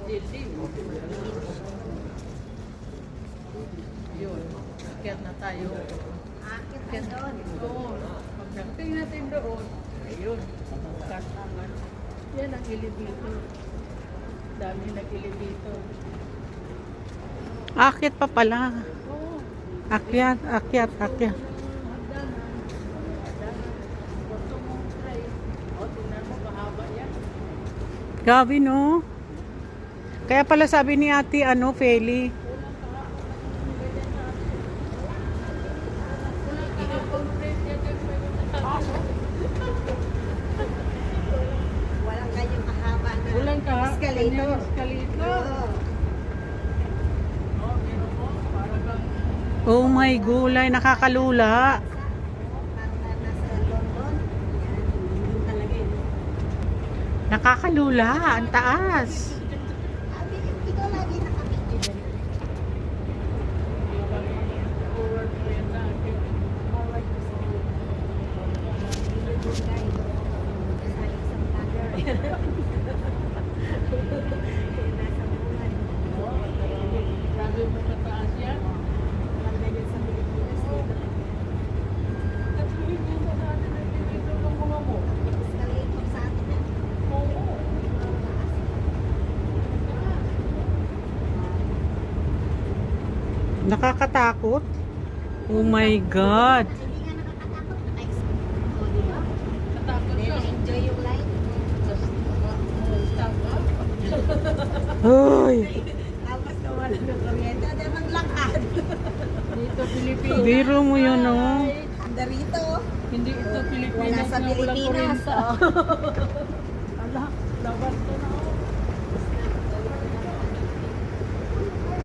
Yun, akyat na tayo. Akit na doon. Oo, pagdating natin doon, ayun, katangan. Yan ang elevator. Dami nag-elevator. Akyat pa pala. Oo. Akyat. Hagdanan. Gusto mong try. O, tingnan mo, kahaba yan. Grabe, no? Kaya pala sabi ni ate, Feli. Walang ganyang kahaba na Walang ka, escalator. Escalator. Oh, meron mo, para bang Oh my gulay, nakakalula. Parang nasa London. Yan, talaga yun. Nakakalula, ang taas. Ikaw lagi nakapigil. forward mo yan natin. Forward to sa good guy. Sa isang vlogger. Nasa buwan. Grabe mo kataas yan. Walang ganyan sa Pilipinas. At hindi mo natin nag-elevator ng mga mo. Escalator sa atin yan. Oo. Nakakatakot. Oh my God. Hindi nga nakakatakot. O, di ba? Natakot Then, ka. enjoy yung life. Stop up. Hoy, Tapos nawala ng kuryente. At maglakad. Dito, Pilipinas. biro mo yun, no? Anda rito. Hindi ito Pilipinas Wala sa na walang Pilipinas. kuryente. Oh. Ala, dapat to.